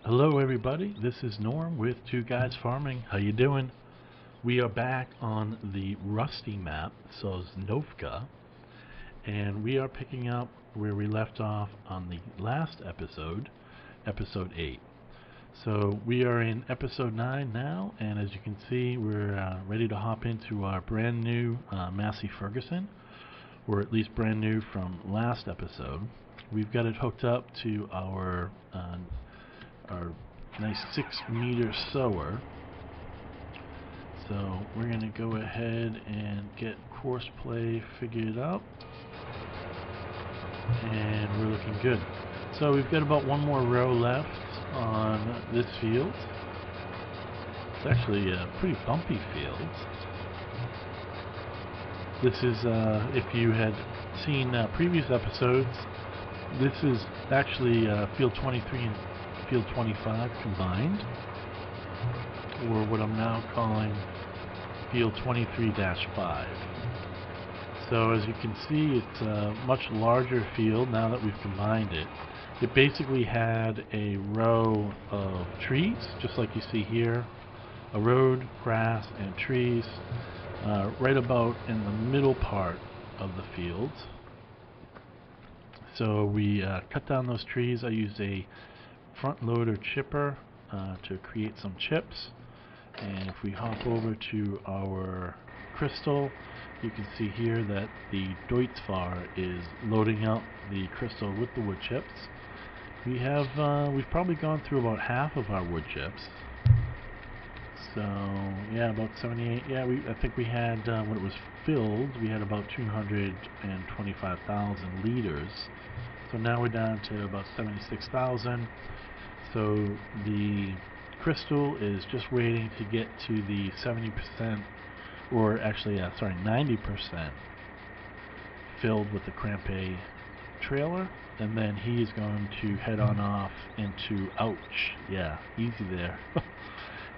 Hello everybody, this is Norm with Two Guys Farming. How you doing? We are back on the rusty map, Sosnovka, and we are picking up where we left off on the last episode, episode 8. So we are in episode 9 now, and as you can see, we're ready to hop into our brand new Massey Ferguson, or at least brand new from last episode. We've got it hooked up to our nice 6-meter sower. So we're going to go ahead and get course play figured out, and we're looking good. So we've got about one more row left on this field. It's actually a pretty bumpy field. This is, if you had seen previous episodes, this is actually field 23 and field 25 combined, or what I'm now calling field 23-5. So as you can see, it's a much larger field now that we've combined it. It basically had a row of trees, just like you see here, a road, grass, and trees, right about in the middle part of the field. So we cut down those trees. I used a front loader chipper to create some chips, and if we hop over to our crystal, you can see here that the Deutz Fahr is loading up the crystal with the wood chips. We've probably gone through about half of our wood chips. So yeah, about 78. Yeah, I think we had when it was filled, we had about 225,000 liters. So now we're down to about 76,000. So the crystal is just waiting to get to the 70%, or actually, 90% filled with the crampe trailer, and then he is going to head on off into, ouch, yeah, easy there.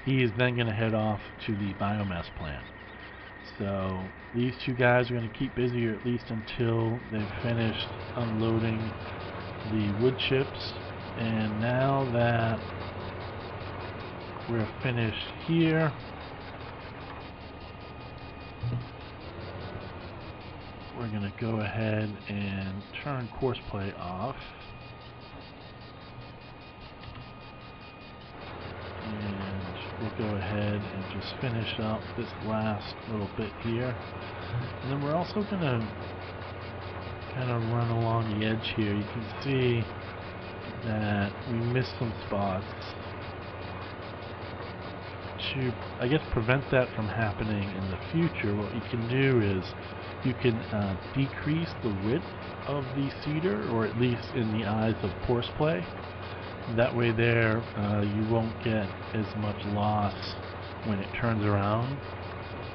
He is then going to head off to the biomass plant. So these two guys are going to keep busy, or at least until they've finished unloading the wood chips. And now that we're finished here, we're going to go ahead and turn course play off. And we'll go ahead and just finish up this last little bit here. And then we're also going to kind of run along the edge here. You can see that we missed some spots. To, I guess, prevent that from happening in the future, what you can do is you can decrease the width of the seeder, or at least in the eyes of course play. That way there, you won't get as much loss when it turns around.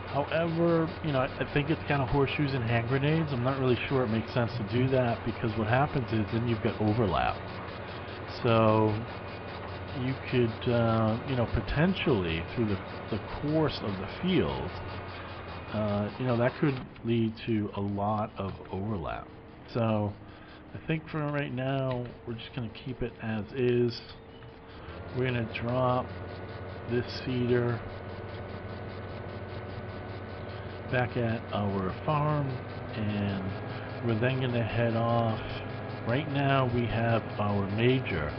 However, I think it's kind of horseshoes and hand grenades. I'm not really sure it makes sense to do that, because what happens is then you've got overlap. So you could, potentially through the course of the field, that could lead to a lot of overlap. So I think for right now, we're just going to keep it as is. We're going to drop this seeder back at our farm, and we're then going to head off. Right now we have our major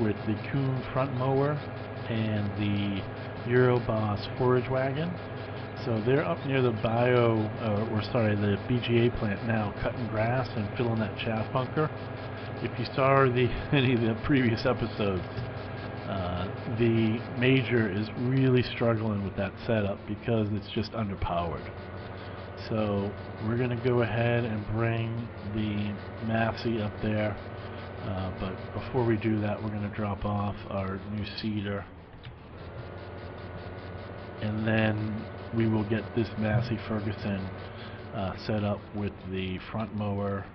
with the Kuhn front mower and the Euroboss Forage Wagon. So they're up near the the BGA plant now, cutting grass and filling that chaff bunker. If you saw any of the previous episodes, the major is really struggling with that setup because it's just underpowered. So we're going to go ahead and bring the Massey up there, but before we do that, we're going to drop off our new seeder, and then we will get this Massey Ferguson set up with the front mower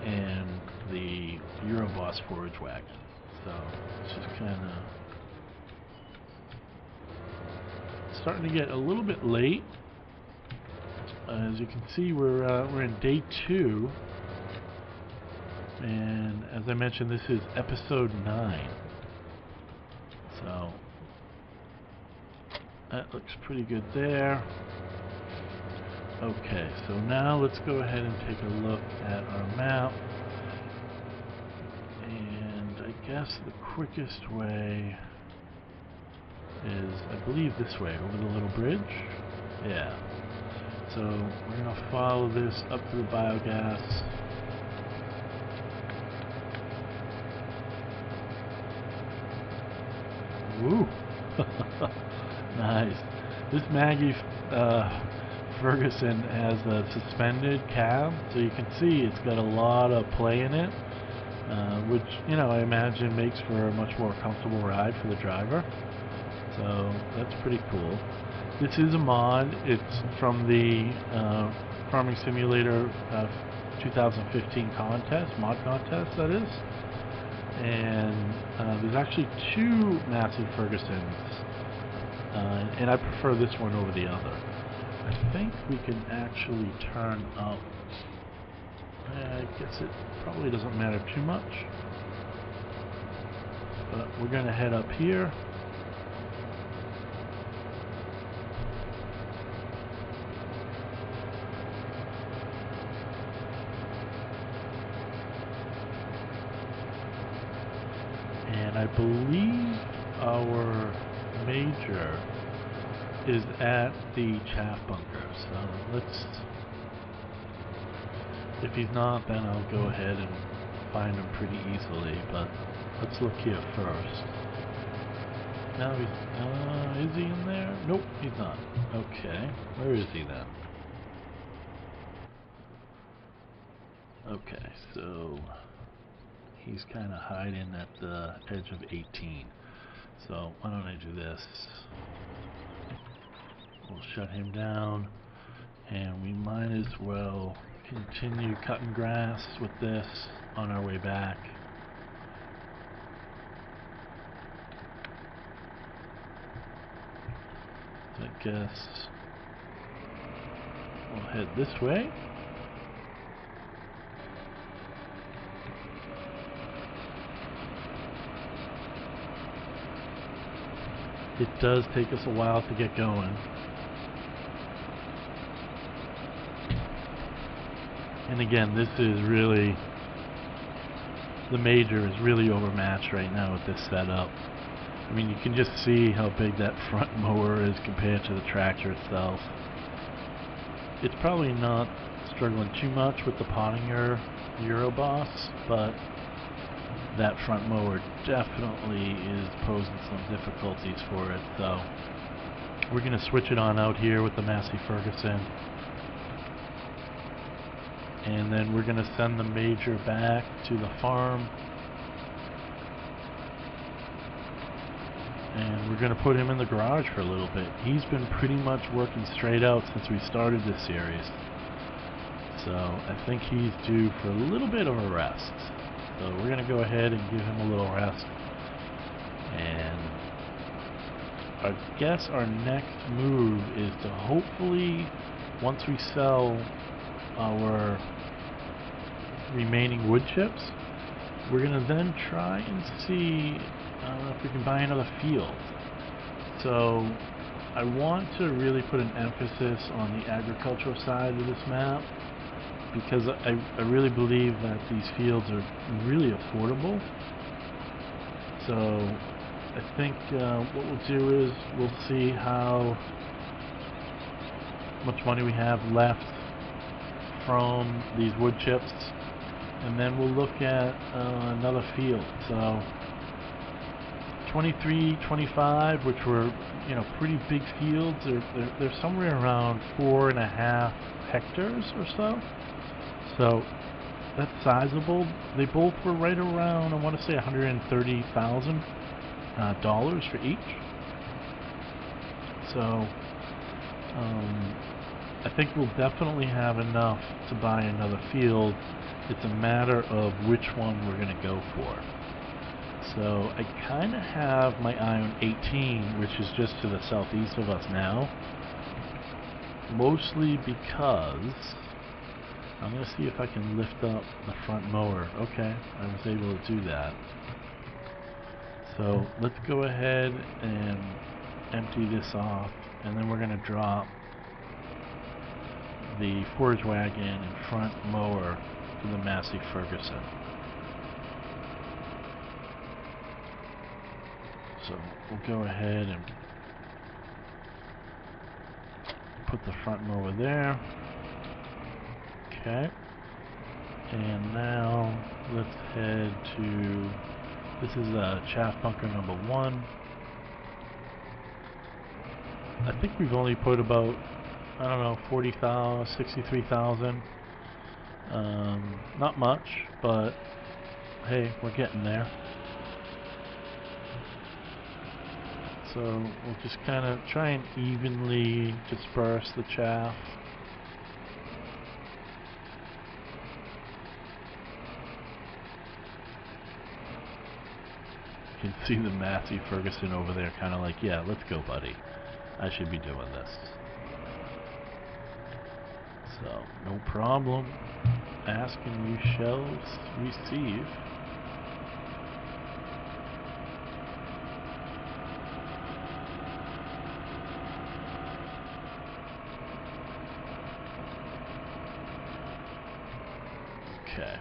and the Euroboss Forage Wagon. So it's just kind of starting to get a little bit late. As you can see, we're in day 2. And as I mentioned, this is episode 9. So that looks pretty good there. Okay, so now let's go ahead and take a look at our map. And I guess the quickest way is, I believe, this way, over the little bridge. Yeah. So we're going to follow this up to the biogas. Woo! Nice. This Massey Ferguson has a suspended cab, so you can see it's got a lot of play in it, which, you know, I imagine makes for a much more comfortable ride for the driver. So that's pretty cool. This is a mod. It's from the Farming Simulator 2015 contest, mod contest that is. And there's actually 2 Massey Fergusons, and I prefer this one over the other. I think we can actually turn up. I guess it probably doesn't matter too much, but we're going to head up here. And I believe our major is at the chaff bunker, so let's, if he's not, then I'll go ahead and find him pretty easily, but let's look here first. Now he's, is he in there? Nope, he's not. Okay, where is he then? Okay, so he's kind of hiding at the edge of 18. So why don't I do this? We'll shut him down, and we might as well continue cutting grass with this on our way back. So I guess we'll head this way. It does take us a while to get going. And again, this is really, the major is really overmatched right now with this setup. I mean, you can just see how big that front mower is compared to the tractor itself. It's probably not struggling too much with the Pottinger Euroboss, but that front mower definitely is posing some difficulties for it. So we're going to switch it on out here with the Massey Ferguson, and then we're going to send the major back to the farm, and we're going to put him in the garage for a little bit. He's been pretty much working straight out since we started this series, so I think he's due for a little bit of a rest. So we're going to go ahead and give him a little rest, and I guess our next move is to hopefully, once we sell our remaining wood chips, we're going to then try and see if we can buy another field. So I want to really put an emphasis on the agricultural side of this map, because I really believe that these fields are really affordable. So I think what we'll do is we'll see how much money we have left from these wood chips, and then we'll look at another field. So 23, 25, which were, you know, pretty big fields. They're somewhere around 4.5 hectares or so. So that's sizable. They both were right around, I want to say, $130,000 for each. So I think we'll definitely have enough to buy another field. It's a matter of which one we're going to go for. So I kind of have my eye on 18, which is just to the southeast of us now, mostly because I'm going to see if I can lift up the front mower. Okay, I was able to do that. So let's go ahead and empty this off, and then we're going to drop the Forage Wagon and front mower to the Massey Ferguson. So we'll go ahead and put the front mower there. Okay. And now let's head to, this is chaff bunker number 1. I think we've only put about, I don't know, 40,000, 63,000. Not much, but hey, we're getting there. So we'll just kind of try and evenly disperse the chaff. You can see the Massey Ferguson over there kind of like, yeah, let's go, buddy. I should be doing this. So, no problem. Ask and you shall receive. Okay.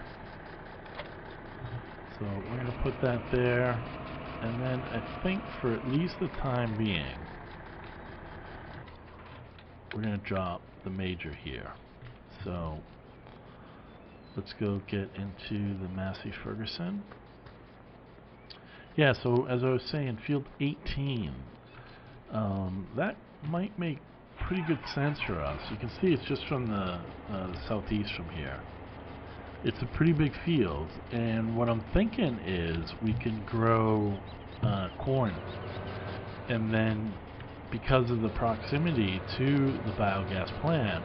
So we're going to put that there, and then I think for at least the time being, we're going to drop the major here. So let's go get into the Massey Ferguson. Yeah, so as I was saying, field 18, that might make pretty good sense for us. You can see it's just from the southeast from here. It's a pretty big field, and what I'm thinking is we can grow corn, and then because of the proximity to the biogas plant,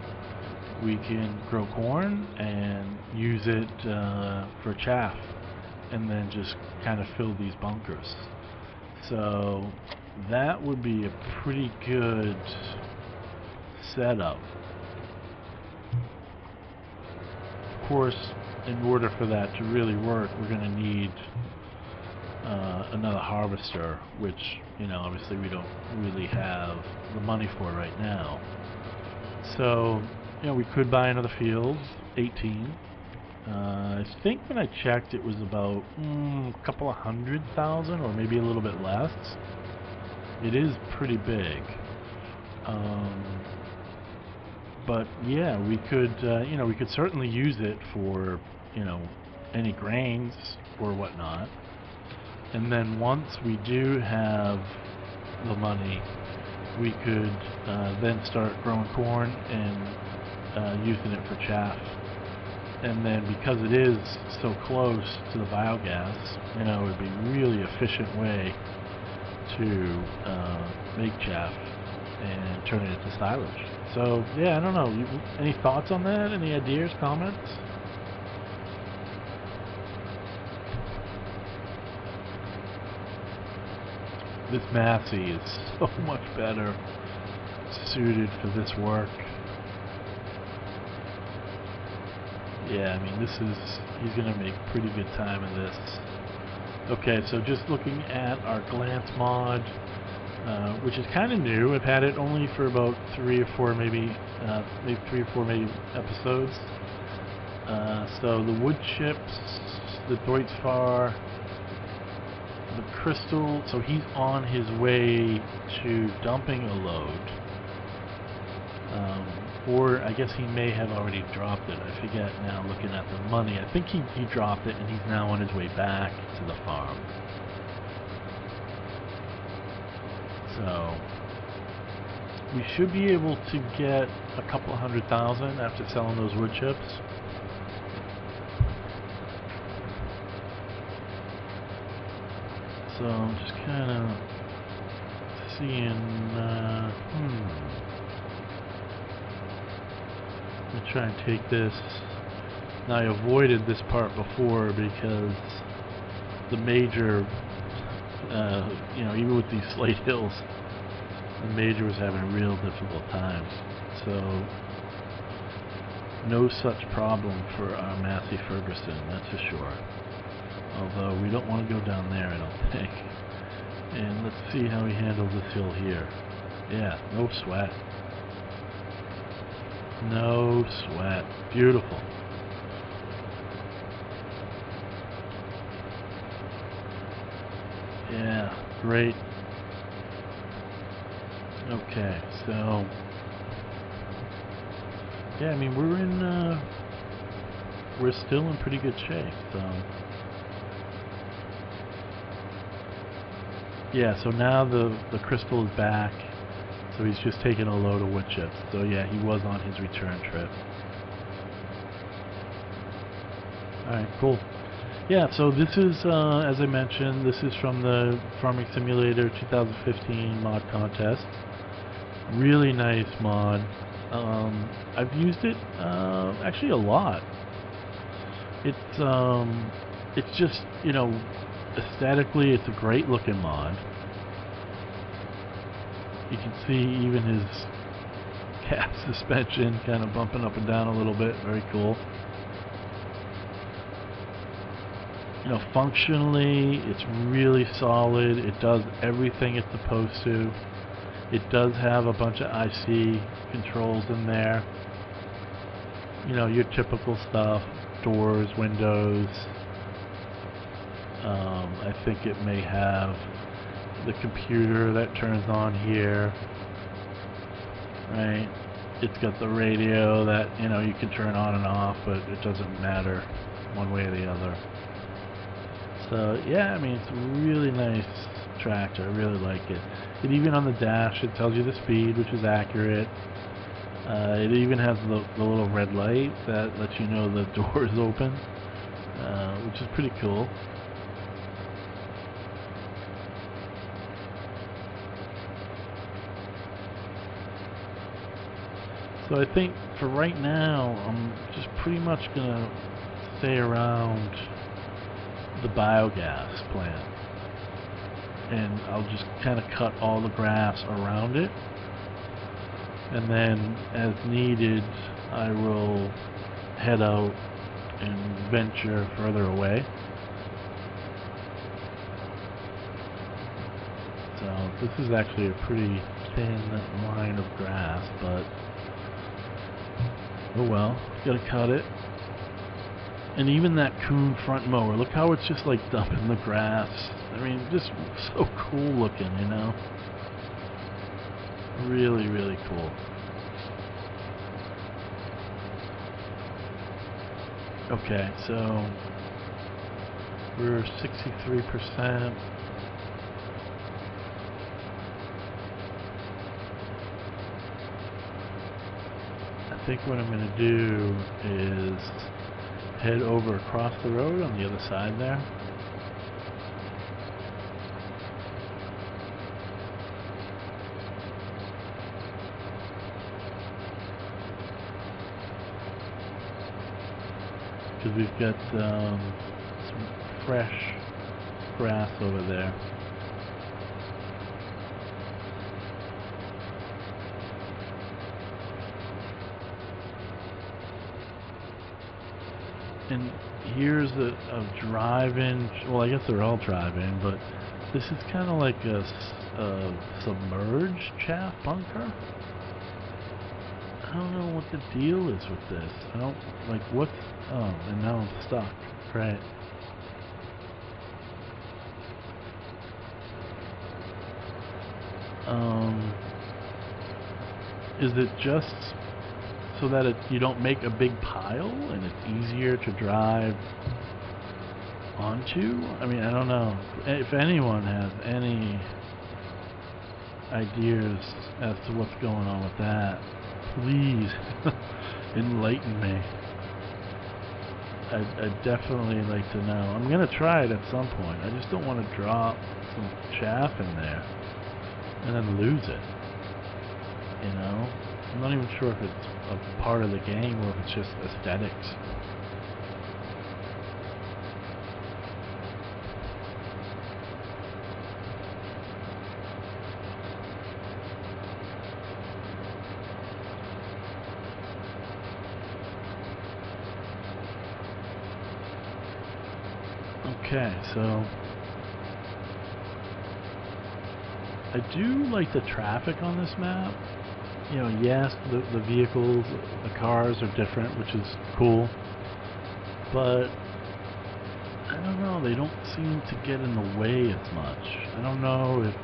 we can grow corn and use it for chaff, and then just kind of fill these bunkers. So that would be a pretty good setup. Of course, in order for that to really work, we're going to need another harvester, which, you know, obviously we don't really have the money for right now. So, you know, we could buy another field, 18. I think when I checked it was about a couple of 100,000, or maybe a little bit less. It is pretty big. But yeah, we could, you know, we could certainly use it for, you know, any grains or whatnot. And then once we do have the money, we could then start growing corn and using it for chaff. And then because it is so close to the biogas, you know, it would be a really efficient way to make chaff and turn it into silage. So yeah, I don't know. Any thoughts on that? Any ideas, comments? This Massey is so much better suited for this work. Yeah, I mean, he's gonna make pretty good time of this. Okay, so just looking at our glance mod, which is kind of new. I've had it only for about 3 or 4 maybe 3 or 4 episodes. So the wood chips, the Deutz Fahr, the crystal, so he's on his way to dumping a load. Or I guess he may have already dropped it. I forget now looking at the money. I think he dropped it and he's now on his way back to the farm. So we should be able to get a couple of 100,000 after selling those wood chips. So I'm just kind of seeing, I'm gonna try and take this. Now I avoided this part before because the major, you know, even with these slate hills, the major was having a real difficult time. So no such problem for our Massey Ferguson, that's for sure. Although we don't want to go down there, I don't think. And let's see how he handles this hill here. Yeah, no sweat. No sweat. Beautiful. Yeah, great. Okay, so yeah, I mean we're still in pretty good shape, so yeah, so now the crystal is back, so he's just taking a load of wood chips. So yeah, he was on his return trip. Alright, cool. Yeah, so this is, as I mentioned, this is from the Farming Simulator 2015 mod contest. Really nice mod. I've used it actually a lot. It's just, you know, aesthetically it's a great looking mod. You can see even his cab suspension kind of bumping up and down a little bit. Very cool. You know, functionally it's really solid. It does everything it's supposed to. It does have a bunch of IC controls in there. You know, your typical stuff, doors, windows. I think it may have the computer that turns on here, right? It's got the radio that, you know, you can turn on and off, but it doesn't matter one way or the other. So yeah, I mean, it's a really nice tractor. I really like it. It even on the dash, it tells you the speed, which is accurate. It even has the little red light that lets you know the door is open, which is pretty cool. So I think for right now, I'm just pretty much gonna stay around the biogas plant, and I'll just kind of cut all the grass around it, and then as needed I will head out and venture further away. So this is actually a pretty thin line of grass, but oh well, gotta cut it. And even that coon front mower, look how it's just like dumping the grass. I mean, just so cool looking, you know? Really, really cool. Okay, so we're 63%. I think what I'm going to do is head over across the road on the other side there. Because we've got some fresh grass over there. And here's a drive-in, well I guess they're all drive-in, but this is kind of like a submerged chaff bunker. I don't know what the deal is with this. I don't, like, what's, oh, and now I'm stuck, right. Is it just so that you don't make a big pile and it's easier to drive onto? I mean, I don't know. If anyone has any ideas as to what's going on with that, please enlighten me. I'd definitely like to know. I'm going to try it at some point. I just don't want to drop some chaff in there and then lose it. You know? I'm not even sure if it's a part of the game or if it's just aesthetics. Okay, so I do like the traffic on this map. You know, yes, the vehicles, the cars are different, which is cool, but I don't know, they don't seem to get in the way as much. I don't know if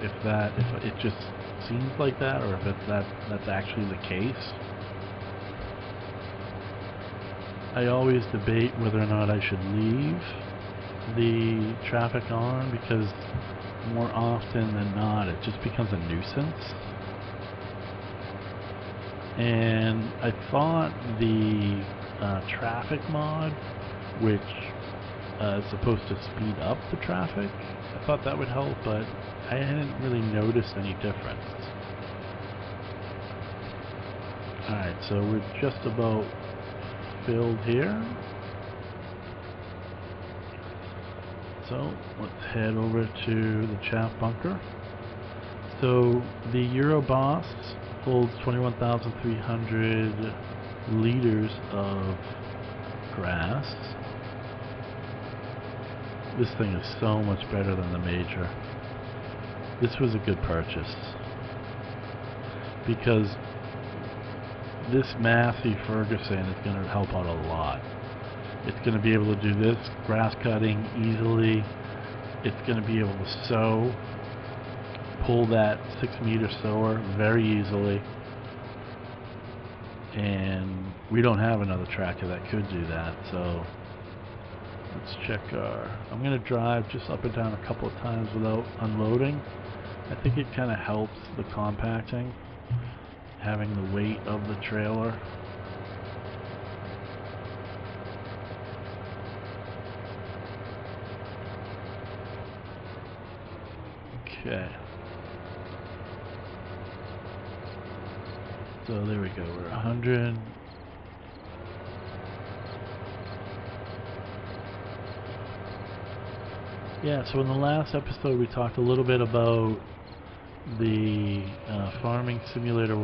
it just seems like that, or if that's actually the case. I always debate whether or not I should leave the traffic on, because more often than not it just becomes a nuisance. And I thought the traffic mod, which is supposed to speed up the traffic, I thought that would help, but I hadn't really noticed any difference. Alright, so we're just about filled here. So let's head over to the chaff bunker. So the Euro Boss holds 21,300 liters of grass. This thing is so much better than the Major. This was a good purchase, because this Massey Ferguson is going to help out a lot. It's going to be able to do this grass cutting easily. It's going to be able to sow, pull that 6-meter sower very easily. And we don't have another tractor that could do that, so let's check our... I'm going to drive just up and down a couple of times without unloading. I think it kind of helps the compacting, having the weight of the trailer. Okay. So there we go, we're 100. Yeah, so in the last episode we talked a little bit about the Farming Simulator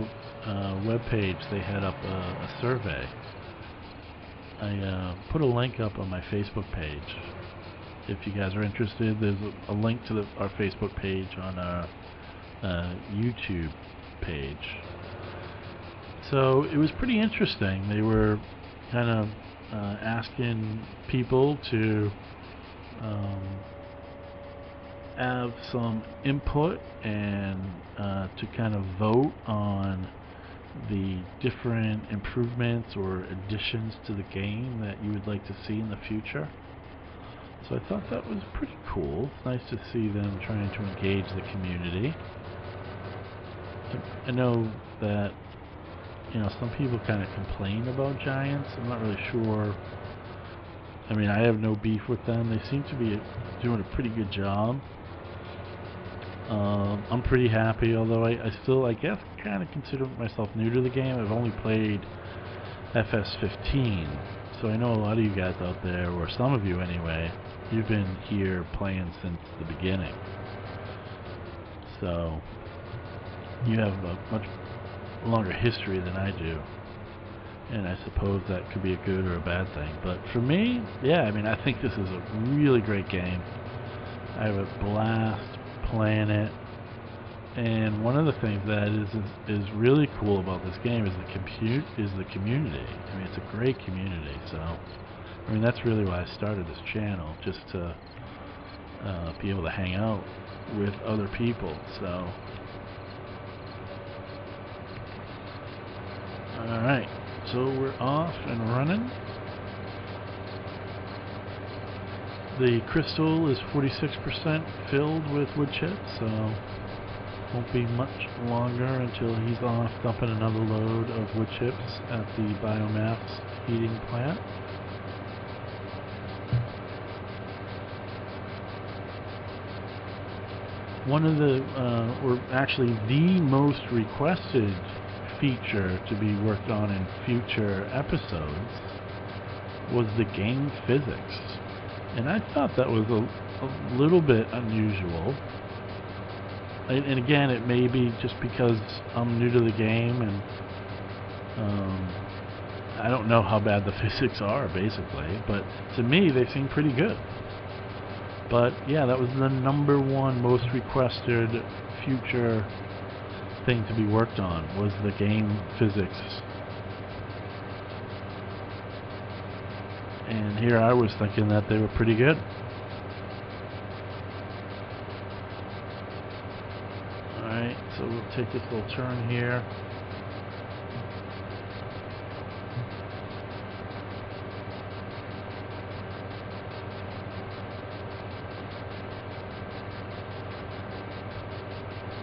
webpage. They had up a survey. I put a link up on my Facebook page. If you guys are interested, there's a link to our Facebook page on our YouTube page. So it was pretty interesting. They were kind of asking people to have some input and to kind of vote on the different improvements or additions to the game that you would like to see in the future. So I thought that was pretty cool. It's nice to see them trying to engage the community. I know that, you know, some people kind of complain about Giants. I'm not really sure. I mean, I have no beef with them. They seem to be doing a pretty good job. I'm pretty happy, although I still, I guess, kind of consider myself new to the game. I've only played FS15, so I know a lot of you guys out there, or some of you anyway, you've been here playing since the beginning. So you have a much longer history than I do, and I suppose that could be a good or a bad thing. But for me, yeah, I mean, I think this is a really great game. I have a blast playing it, and one of the things that is really cool about this game is the community. I mean, it's a great community. So I mean, that's really why I started this channel, just to be able to hang out with other people. So alright, so we're off and running. The crystal is 46% filled with wood chips, so won't be much longer until he's off dumping another load of wood chips at the biomass heating plant. One of the, or actually the most requested feature to be worked on in future episodes was the game physics. And I thought that was a little bit unusual. And again, it may be just because I'm new to the game and I don't know how bad the physics are, basically. But to me, they seem pretty good. But yeah, that was the #1 most requested future thing to be worked on, was the game physics. And here I was thinking that they were pretty good. Alright, so we'll take this little turn here.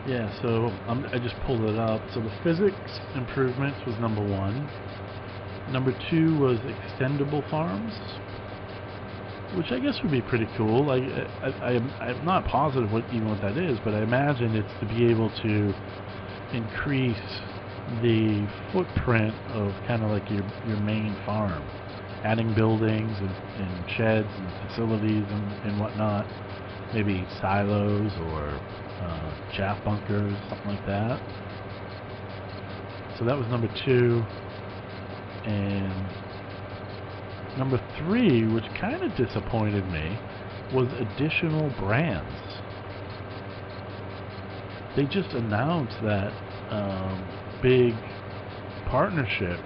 Yeah, so I just pulled it up. So the physics improvements was #1. #2 was extendable farms, which I guess would be pretty cool. I'm not positive even what that is, but I imagine it's to be able to increase the footprint of kind of like your main farm, adding buildings and sheds and facilities and whatnot, maybe silos or chaff bunkers, something like that. So that was #2. And #3, which kind of disappointed me, was additional brands. They just announced that big partnership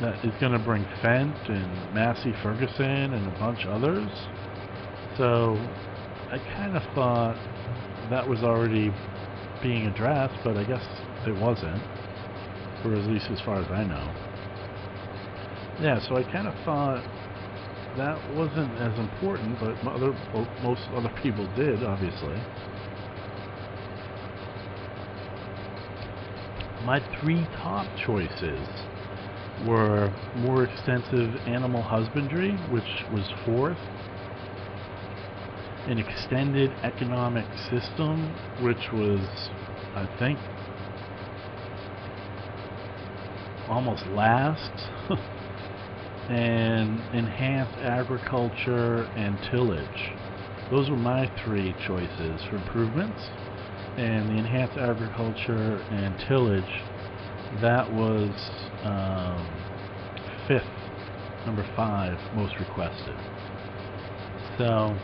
that is going to bring Fendt and Massey Ferguson and a bunch others. So I kind of thought that was already being addressed, but I guess it wasn't, or at least as far as I know. Yeah, so I kind of thought that wasn't as important, but most other people did, obviously. My 3 top choices were more extensive animal husbandry, which was 4th, an extended economic system, which was, I think, almost last, and enhanced agriculture and tillage. Those were my 3 choices for improvements, and the enhanced agriculture and tillage, that was 5th, #5 most requested. So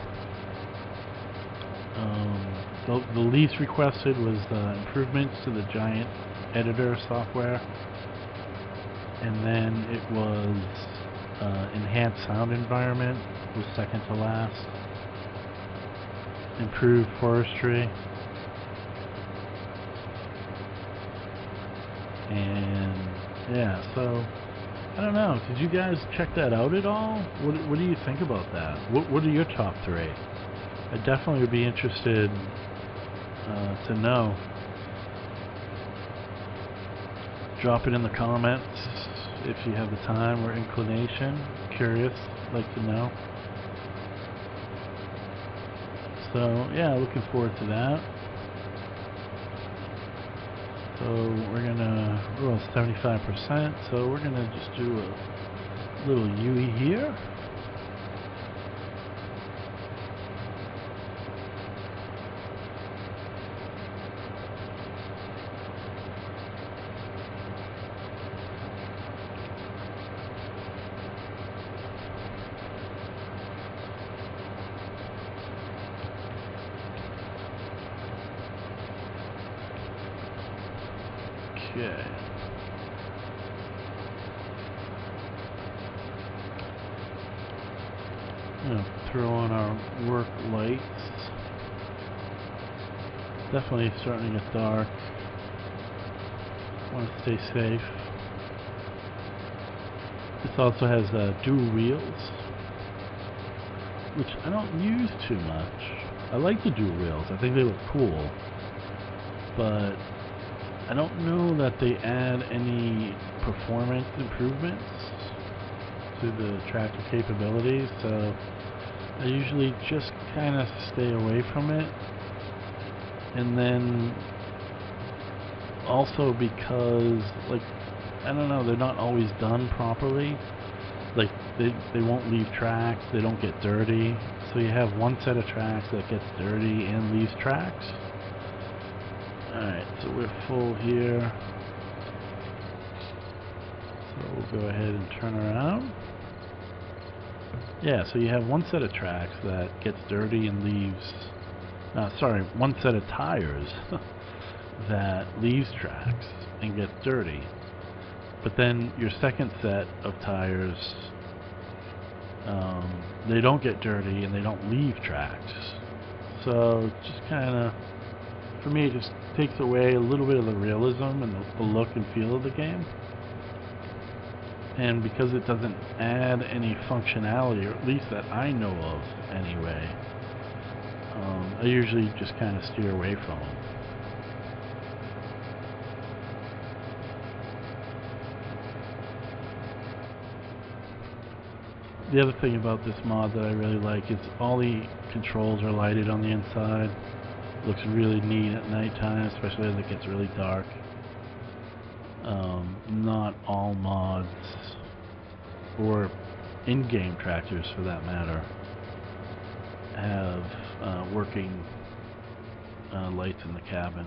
the least requested was improvements to the giant editor software, and then it was enhanced sound environment was second to last, improved forestry, and yeah, so I don't know, did you guys check that out at all? What do you think about that? What are your top 3? I definitely would be interested to know. Drop it in the comments if you have the time or inclination. Curious, like to know. So yeah, looking forward to that. So we're on 75%, so we're gonna just do a little UE here. Okay. I'm gonna throw on our work lights. Definitely starting to get dark. Want to stay safe. This also has dual wheels, which I don't use too much. I like the dual wheels. I think they look cool, but I don't know that they add any performance improvements to the tractor capabilities, so I usually just kind of stay away from it. And then also because, like, I don't know, they're not always done properly. Like, they won't leave tracks, they don't get dirty. So you have one set of tracks that gets dirty and leaves tracks. Alright, so we're full here. So we'll go ahead and turn around. Yeah, so you have one set of tracks that gets dirty and leaves, sorry, one set of tires that leaves tracks and gets dirty. But then your second set of tires, they don't get dirty and they don't leave tracks. So just kind of, for me, it just takes away a little bit of the realism and the look and feel of the game. And because it doesn't add any functionality, or at least that I know of anyway, I usually just kind of steer away from them. The other thing about this mod that I really like is all the controls are lighted on the inside. Looks really neat at nighttime, especially as it gets really dark. Not all mods, or in-game tractors for that matter, have working lights in the cabin.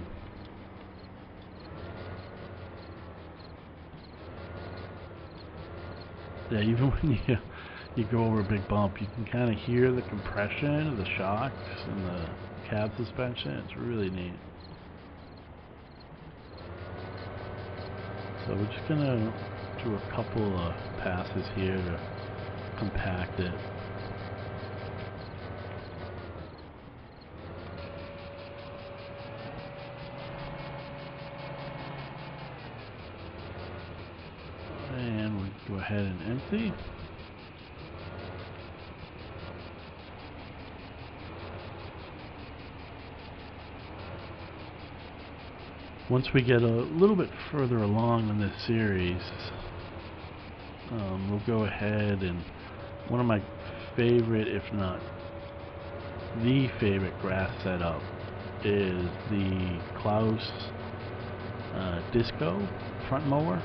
Yeah, even when you go over a big bump, you can kind of hear the compression of the shocks and the cab suspension. It's really neat. So we're just gonna do a couple of passes here to compact it. And we go ahead and empty. Once we get a little bit further along in this series, we'll go ahead and one of my favorite, if not the favorite grass setup is the Klaus Disco front mower.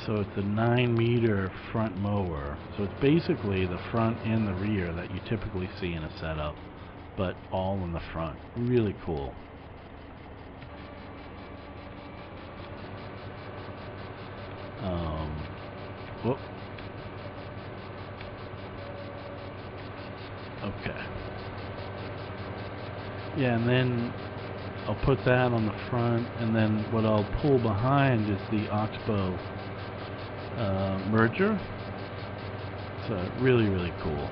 So it's a 9-meter front mower. So it's basically the front and the rear that you typically see in a setup, but all in the front. Really cool. Whoop. Okay. Yeah, and then I'll put that on the front, and then what I'll pull behind is the Oxbow merger. So really, really cool.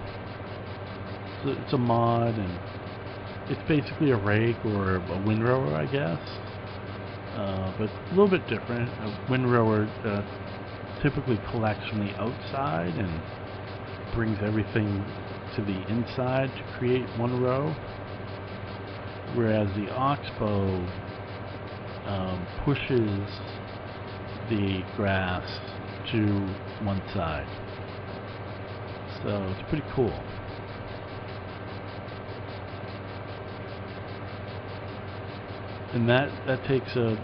So it's a mod, and it's basically a rake or a windrower, I guess. But a little bit different. A windrower typically collects from the outside and brings everything to the inside to create one row, whereas the Oxbow pushes the grass to one side. So it's pretty cool. And that takes a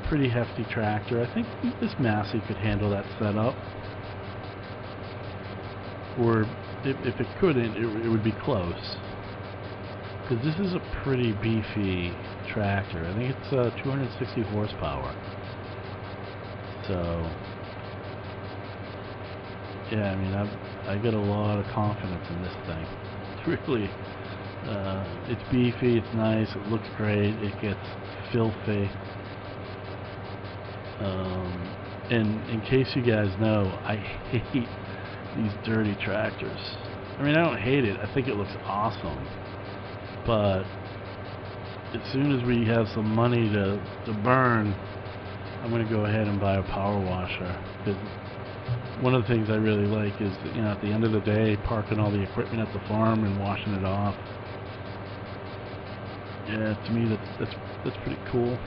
pretty hefty tractor. I think this Massey could handle that setup. Or if it couldn't, it would be close. Because this is a pretty beefy tractor. I think it's 260 horsepower. So, yeah, I mean, I got a lot of confidence in this thing. It's really... it's beefy, it's nice, it looks great, it gets filthy. And in case you guys know, I hate these dirty tractors. I mean, I don't hate it, I think it looks awesome. But as soon as we have some money to burn, I'm going to go ahead and buy a power washer. Because one of the things I really like is, you know, at the end of the day, parking all the equipment at the farm and washing it off. Yeah, to me that's pretty cool.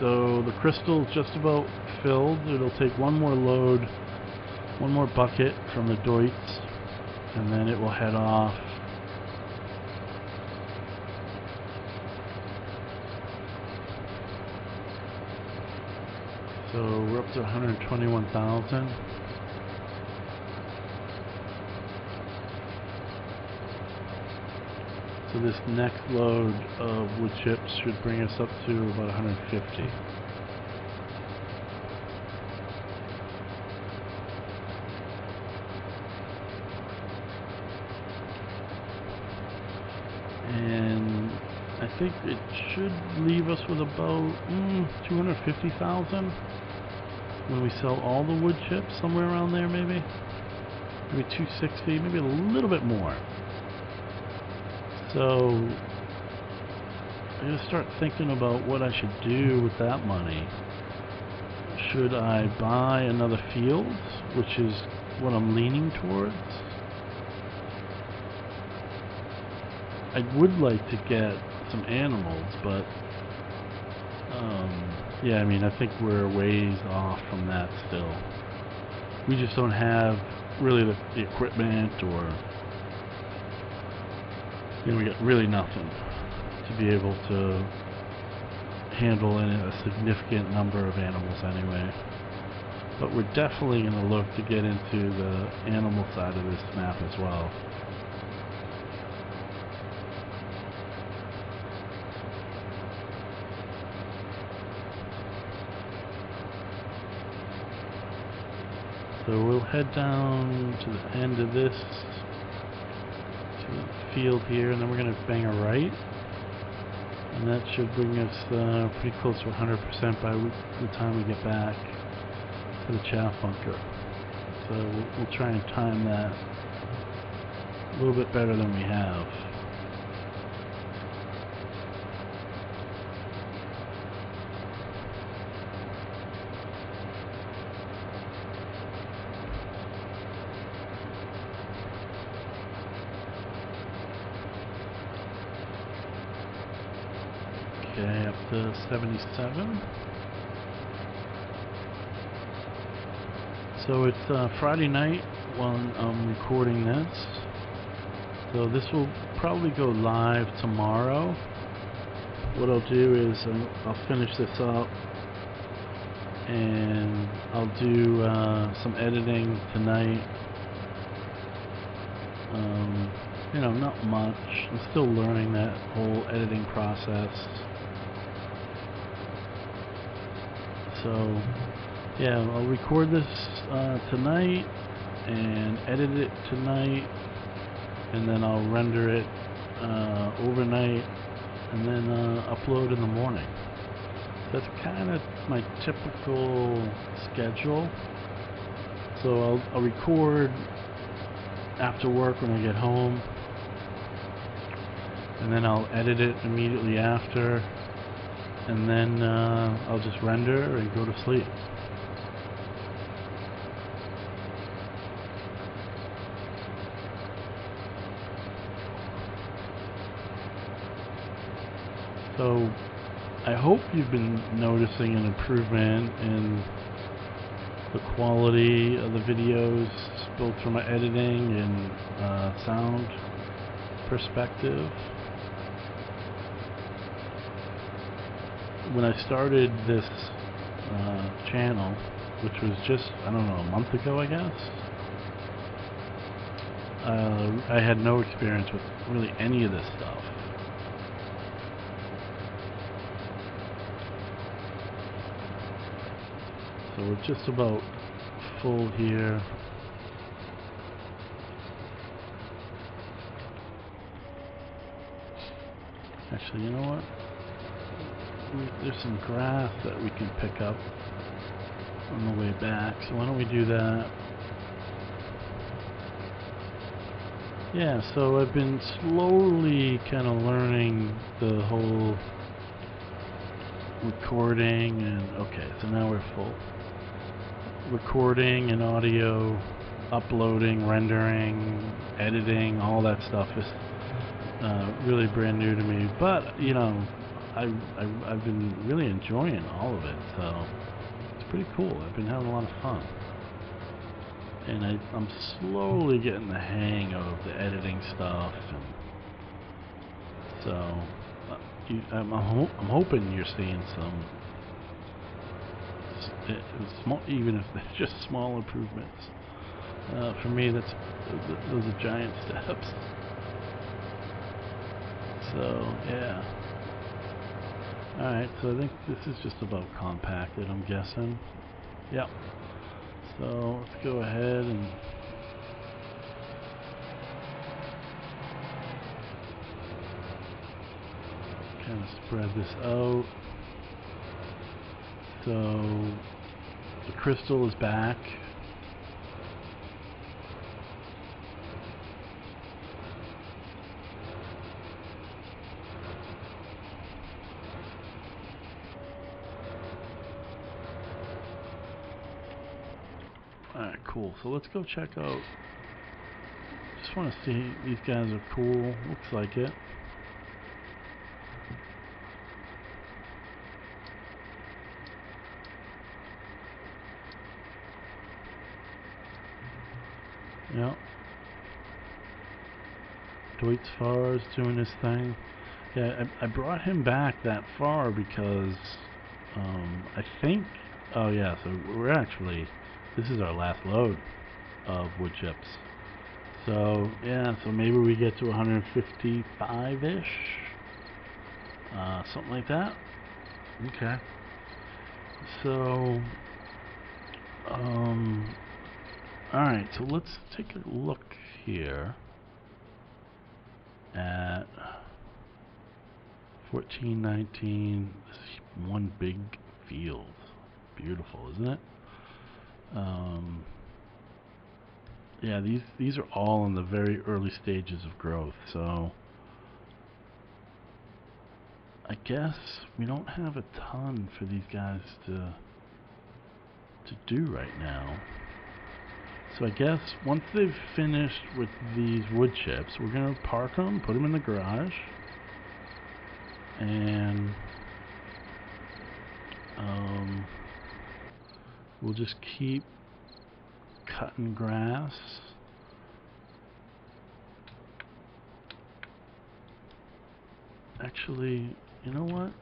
So the crystal's just about filled. It'll take one more load, one more bucket from the Deutz, and then it will head off. So we're up to 121,000. So this next load of wood chips should bring us up to about 150. And I think it should leave us with about 250,000 when we sell all the wood chips, somewhere around there maybe. Maybe 260, maybe a little bit more. So I'm gonna start thinking about what I should do with that money. Should I buy another field, which is what I'm leaning towards? I would like to get some animals, but yeah, I mean, I think we're ways off from that still. We just don't have really the equipment, or you know, we got really nothing to be able to handle a significant number of animals anyway. But we're definitely going to look to get into the animal side of this map as well. So we'll head down to the end of this, to the field here, and then we're going to bang a right. And that should bring us pretty close to 100% by the time we get back to the chaff bunker. So we'll try and time that a little bit better than we have. Okay, up to 77. So it's Friday night while I'm recording this. So this will probably go live tomorrow. What I'll do is I'll finish this up and I'll do some editing tonight. You know, not much. I'm still learning that whole editing process. So yeah, I'll record this tonight and edit it tonight, and then I'll render it overnight, and then upload in the morning. That's kind of my typical schedule. So I'll record after work when I get home, and then I'll edit it immediately after, and then I'll just render and go to sleep. So I hope you've been noticing an improvement in the quality of the videos, both from an editing and sound perspective. When I started this channel, which was just, I don't know, a month ago, I guess, I had no experience with really any of this stuff. So we're just about full here. Actually, you know what? There's some grass that we can pick up on the way back, so why don't we do that? Yeah, so I've been slowly kind of learning the whole recording, and okay, so now we're full. Recording and audio, uploading, rendering, editing, all that stuff is really brand new to me, but you know, I've been really enjoying all of it, so it's pretty cool. I've been having a lot of fun, and I'm slowly getting the hang of the editing stuff, and so I'm hoping you're seeing some, small, even if they're just small improvements. For me, those are giant steps. So, yeah. Alright, so I think this is just about compacted, I'm guessing. Yep. So, let's go ahead and kind of spread this out. So, the crystal is back. Alright, cool. So let's go check out. Just want to see. These guys are cool. Looks like it. Yep. Deutz Fahr is doing his thing. Yeah, I brought him back that far because I think. Oh yeah, so we're actually. This is our last load of wood chips. So, yeah, so maybe we get to 155-ish. Something like that. Okay. So, alright, so let's take a look here at 1419. This is one big field. Beautiful, isn't it? Yeah, these are all in the very early stages of growth, so I guess we don't have a ton for these guys to do right now. So I guess once they've finished with these wood chips, we're gonna park them, put them in the garage, and we'll just keep cutting grass. Actually, you know what?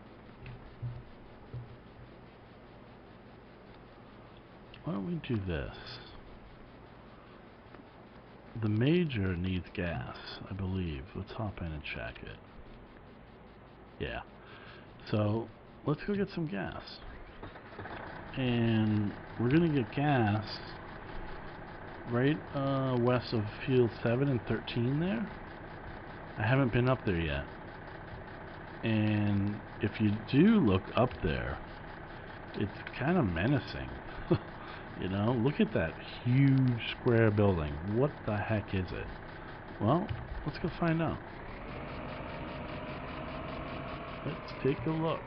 Why don't we do this? The major needs gas, I believe. Let's hop in and check it. Yeah. So, let's go get some gas. And we're gonna get gas right west of field 7 and 13 there. I haven't been up there yet. And if you do look up there, it's kind of menacing. You know, look at that huge square building. What the heck is it? Well, let's go find out. Let's take a look.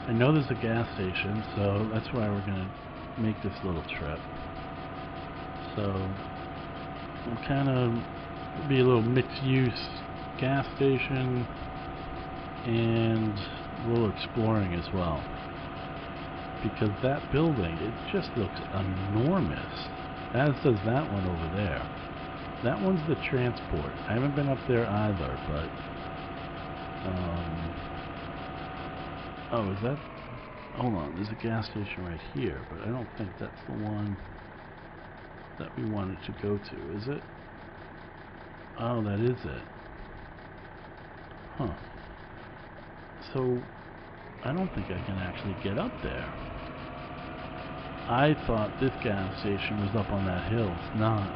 I know there's a gas station, so that's why we're going to make this little trip. So, we'll kind of be a little mixed-use gas station and a little exploring as well. Because that building, it just looks enormous, as does that one over there. That one's the transport. I haven't been up there either, but oh, is that? Hold on, there's a gas station right here, but I don't think that's the one that we wanted to go to, is it? Oh, that is it. Huh. So, I don't think I can actually get up there. I thought this gas station was up on that hill. It's not.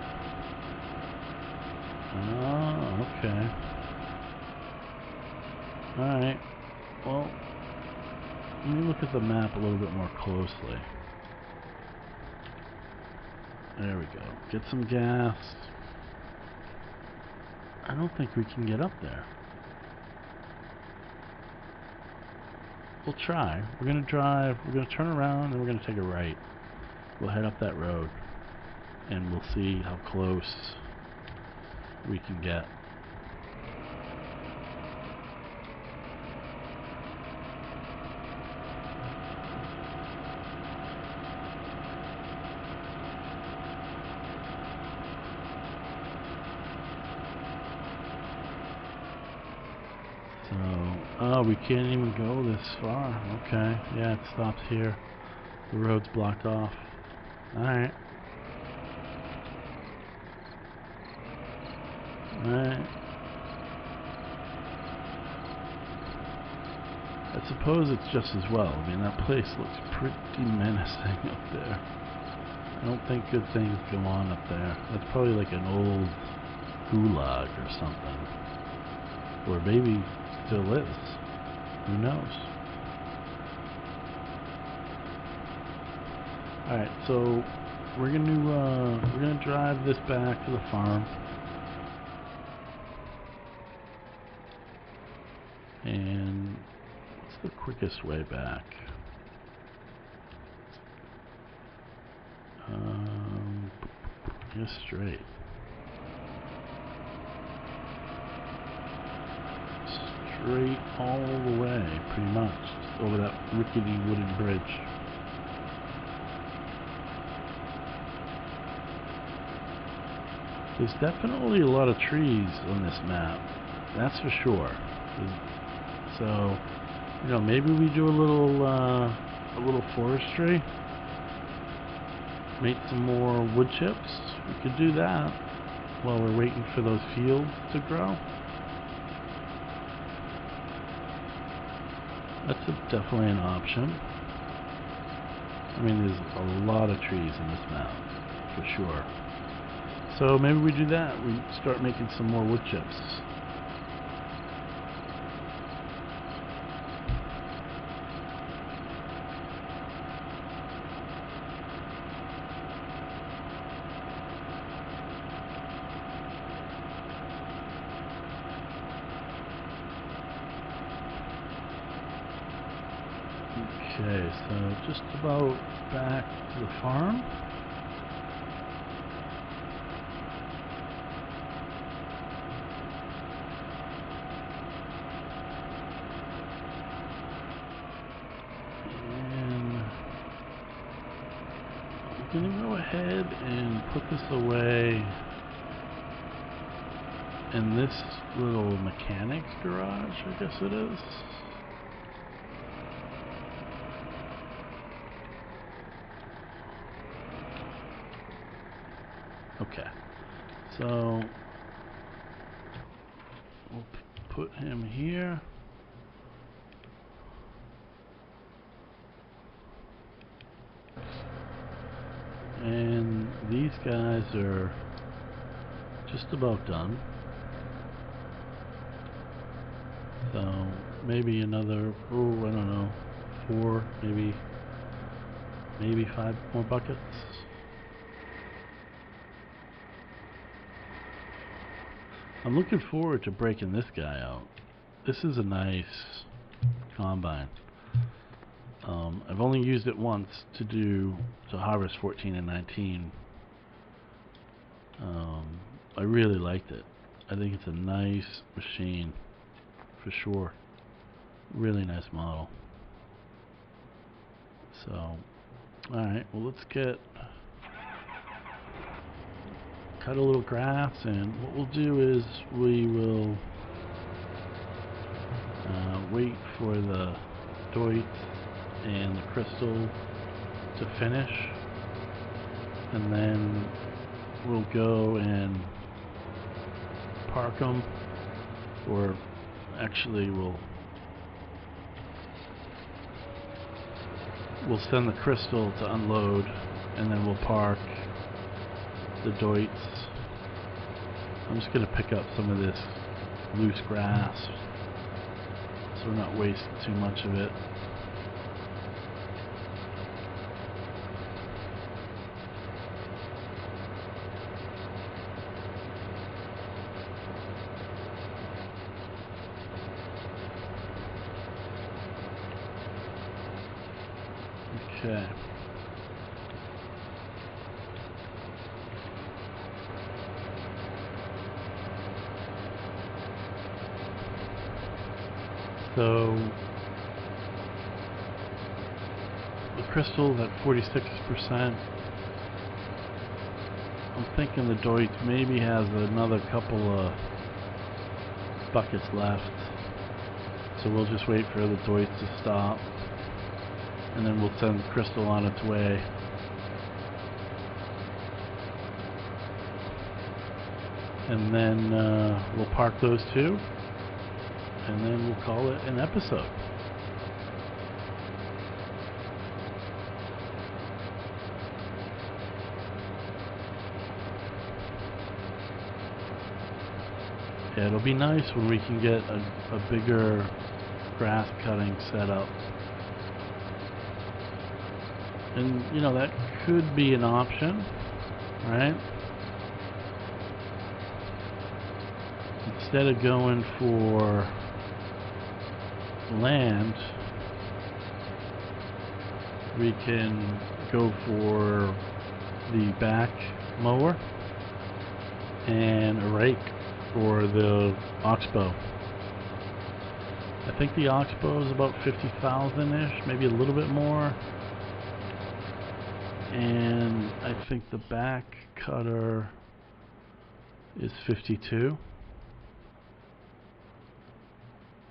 Oh, okay. Alright. Well, let me look at the map a little bit more closely. There we go. Get some gas. I don't think we can get up there. We'll try. We're gonna drive, we're gonna turn around, and we're gonna take a right. We'll head up that road, and we'll see how close we can get. So, oh, we can't even go this far. Okay, yeah, it stops here. The road's blocked off. Alright. Alright. I suppose it's just as well. I mean, that place looks pretty menacing up there. I don't think good things go on up there. That's probably like an old gulag or something. Or maybe still is. Who knows? Alright, so we're gonna drive this back to the farm. And what's the quickest way back? Just straight. Straight all the way, pretty much, just over that rickety wooden bridge. There's definitely a lot of trees on this map, that's for sure. So, you know, maybe we do a little forestry. Make some more wood chips. We could do that while we're waiting for those fields to grow. That's definitely an option. I mean, there's a lot of trees in this map, for sure. So maybe we do that. We start making some more wood chips. Okay, so just about back to the farm. And I'm gonna go ahead and put this away in this little mechanics garage, I guess it is. Okay, so we'll put him here. And these guys are just about done. So maybe another, oh, I don't know, 4, maybe 5 more buckets. I'm looking forward to breaking this guy out. This is a nice combine. I've only used it once to harvest 14 and 19. I really liked it. I think it's a nice machine, for sure. Really nice model. So, alright, well, let's cut a little grass, and what we'll do is we will wait for the Deutz and the crystal to finish, and then we'll go and park them, or actually we'll send the crystal to unload, and then we'll park the Deutz. I'm just going to pick up some of this loose grass so we're not wasting too much of it. Okay. So the crystal's at 46%. I'm thinking the Deutz maybe has another couple of buckets left. So we'll just wait for the Deutz to stop, and then we'll send Crystal on its way. And then we'll park those two, and then we'll call it an episode. Yeah, it'll be nice when we can get a bigger grass cutting setup. And, you know, that could be an option, right? Instead of going for land, we can go for the back mower and a rake for the oxbow. I think the oxbow is about 50,000-ish, maybe a little bit more. And I think the back cutter is 52.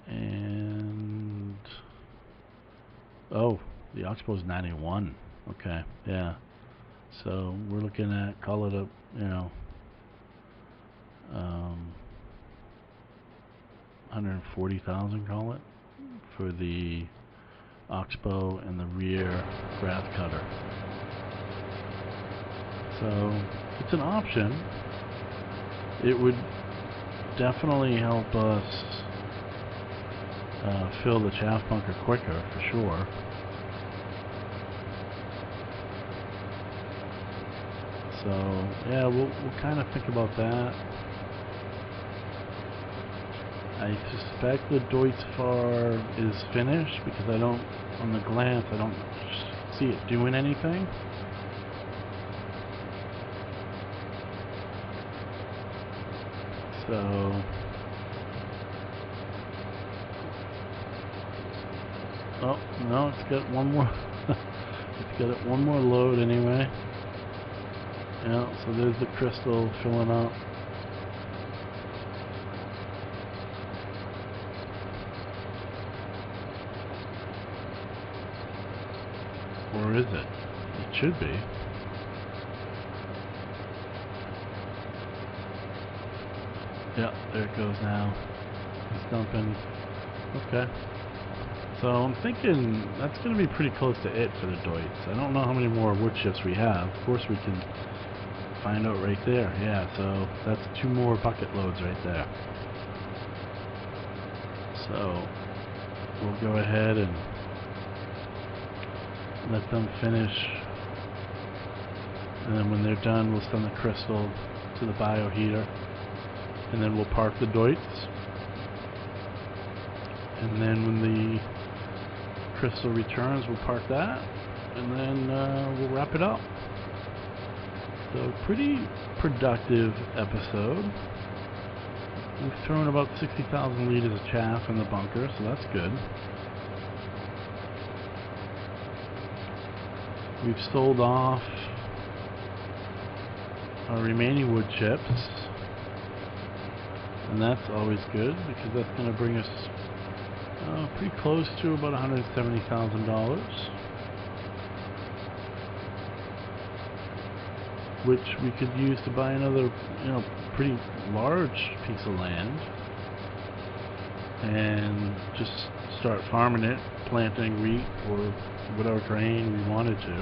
And oh, the oxbow is 91. Okay, yeah. So we're looking at, call it a, you know, 140,000, call it, for the oxbow and the rear grass cutter. So it's an option. It would definitely help us fill the chaff bunker quicker, for sure. So yeah, we'll kind of think about that. I suspect the Deutz Fahr is finished because I don't, on the glance, I don't see it doing anything. So oh no, it's got one more. It's got one more load anyway. Yeah, so there's the crystal filling up. Or is it? It should be. Yeah, there it goes now. It's dumping. Okay. So I'm thinking that's going to be pretty close to it for the Deutz. I don't know how many more wood chips we have. Of course we can find out right there. Yeah, so that's 2 more bucket loads right there. So we'll go ahead and let them finish, and then when they're done we'll send the crystal to the bioheater, and then we'll park the Deutz, and then when the crystal returns we'll park that, and then we'll wrap it up. So pretty productive episode. We've thrown about 60,000 liters of chaff in the bunker, so that's good. We've sold off our remaining wood chips, and that's always good because that's going to bring us pretty close to about $170,000, which we could use to buy another, you know, pretty large piece of land and just start farming it, planting wheat or whatever grain we wanted to,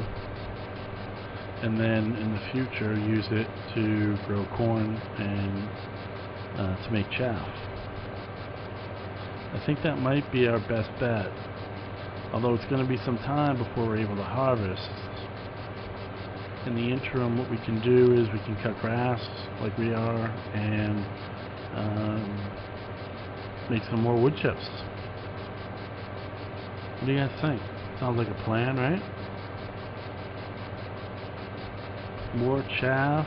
and then in the future use it to grow corn and to make chaff. I think that might be our best bet, although it's going to be some time before we're able to harvest. In the interim, what we can do is we can cut grass like we are and make some more wood chips. What do you guys think? Sounds like a plan, right? More chaff,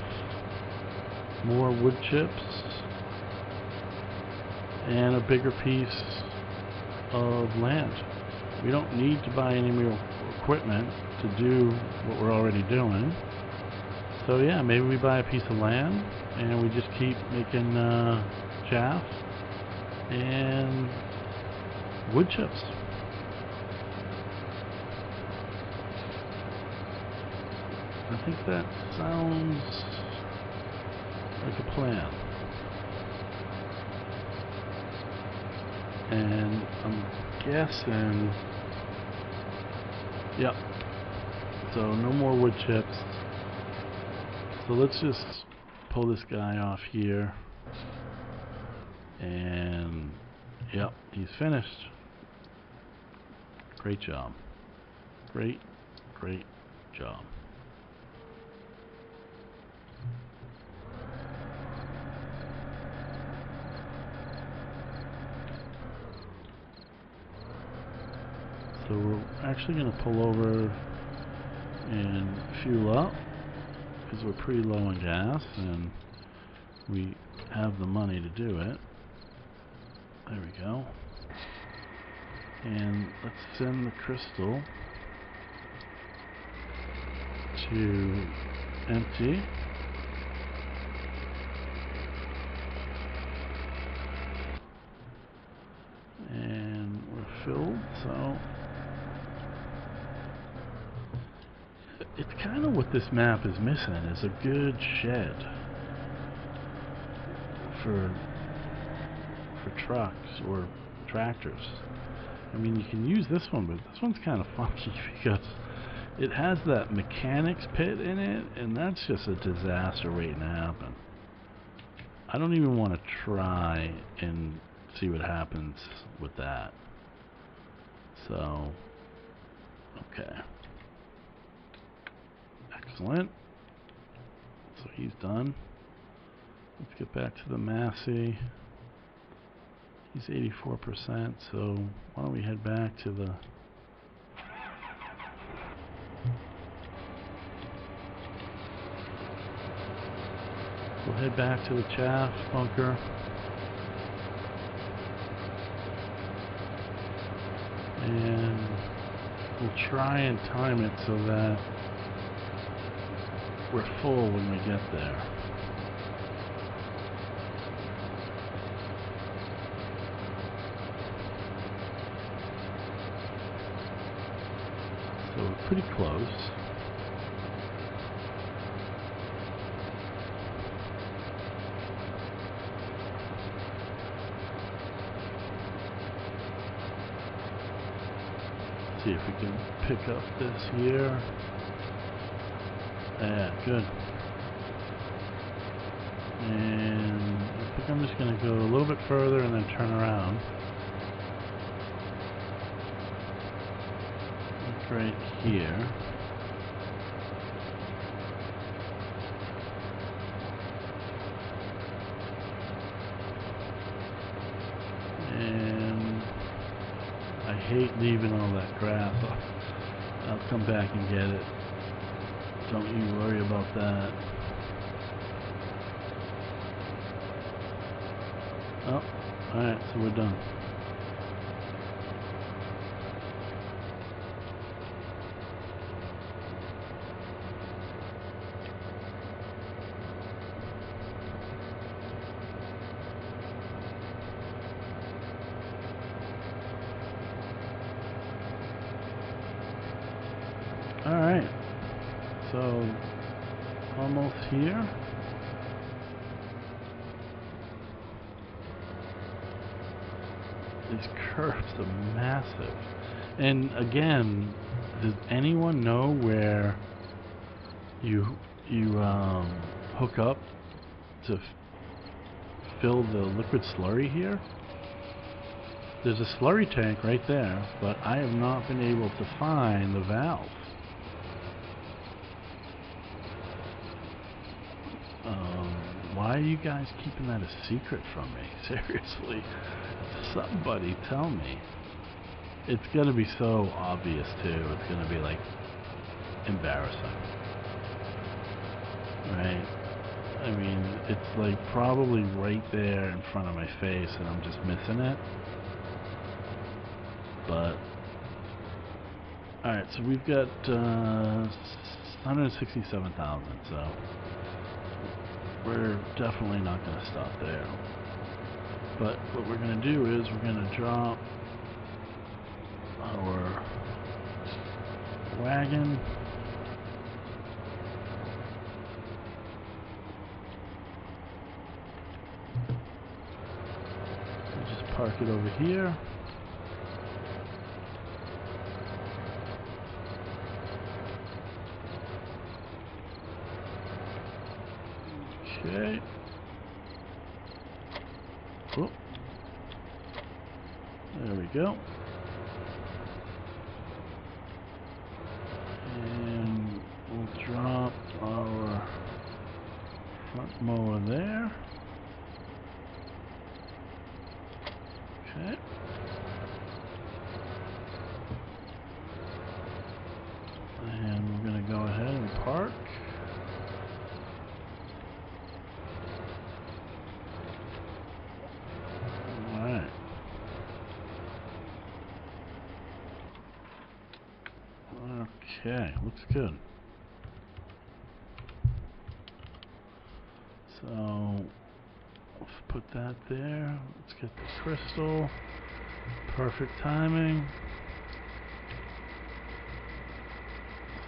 more wood chips, and a bigger piece of land. We don't need to buy any more equipment to do what we're already doing. So yeah, maybe we buy a piece of land and we just keep making chaff and wood chips. I think that sounds like a plan. And I'm guessing, yep, so no more wood chips. So let's just pull this guy off here. And yep, he's finished. Great job. Great job. So we're actually going to pull over and fuel up because we're pretty low on gas and we have the money to do it. There we go. And let's send the crystal to empty. And we're filled, so it's kind of what this map is missing, is a good shed for trucks or tractors. I mean, you can use this one, but this one's kind of funky because it has that mechanics pit in it, and that's just a disaster waiting to happen. I don't even want to try and see what happens with that. So, okay. Excellent. So he's done. Let's get back to the Massey. He's 84%, so why don't we head back to the... We'll head back to the chaff bunker. And we'll try and time it so that we're full when we get there. So we're pretty close. See if we can pick up this here. Yeah, good. And I think I'm just going to go a little bit further and then turn around. Like right here. And I hate leaving all that grass. I'll come back and get it. Don't you worry about that. Oh, alright, so we're done. Alright, so almost here. These curves are massive. And again, does anyone know where you hook up to fill the liquid slurry here? There's a slurry tank right there, but I have not been able to find the valve. Why are you guys keeping that a secret from me? Seriously, somebody tell me. It's gonna be so obvious too. It's gonna be like embarrassing, right? I mean, it's like probably right there in front of my face and I'm just missing it. But alright, so we've got 167,000, so we're definitely not going to stop there. But what we're going to do is we're going to drop our wagon park it over here. Okay. Oh. There we go. And we'll drop our front mower there. Okay. And we're going to go ahead and park. Alright. Okay, looks good. So, let's put that there. Let's get the crystal. Perfect timing.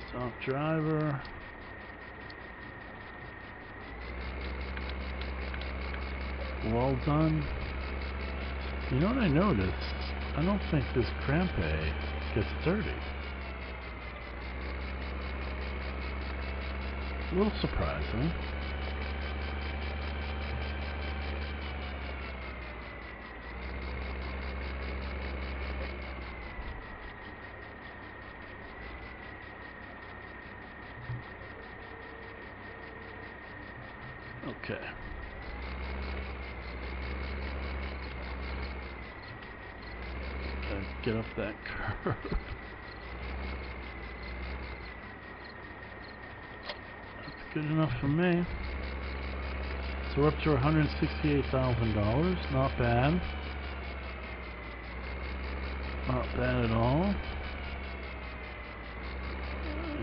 Stop driver. Well done. You know what I noticed? I don't think this crampe gets dirty. A little surprising. Okay. Gotta get up that curve. That's good enough for me. So we're up to $168,000. Not bad. Not bad at all.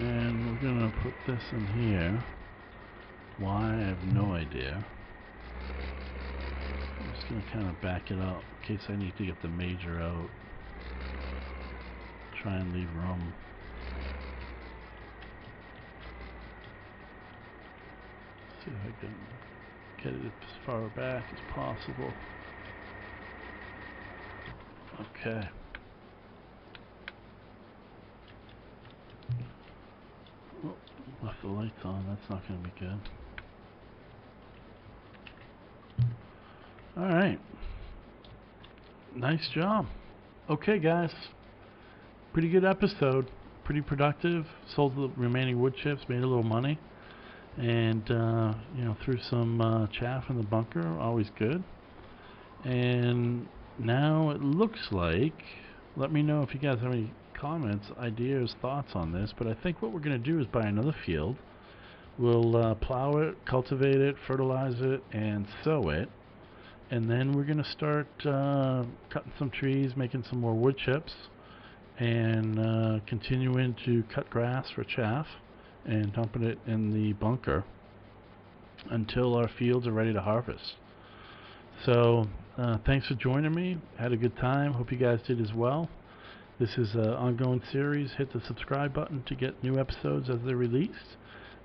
And we're gonna put this in here. Why? I have no idea. I'm just going to kind of back it up in case I need to get the major out. Try and leave room. See if I can get it as far back as possible. Okay. Oh, left the lights on. That's not going to be good. Alright. Nice job. Okay, guys. Pretty good episode. Pretty productive. Sold the remaining wood chips, made a little money. And, you know, threw some chaff in the bunker. Always good. And now it looks like, let me know if you guys have any comments, ideas, thoughts on this. But I think what we're going to do is buy another field. We'll plow it, cultivate it, fertilize it, and sow it. And then we're going to start cutting some trees, making some more wood chips, and continuing to cut grass for chaff and dumping it in the bunker until our fields are ready to harvest. So thanks for joining me. Had a good time. Hope you guys did as well. This is an ongoing series. Hit the subscribe button to get new episodes as they're released.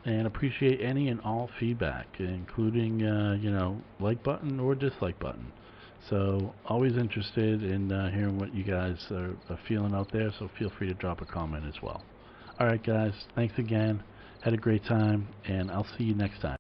And appreciate any and all feedback, including, you know, like button or dislike button. So always interested in hearing what you guys are feeling out there, so feel free to drop a comment as well. Alright guys, thanks again. Had a great time, and I'll see you next time.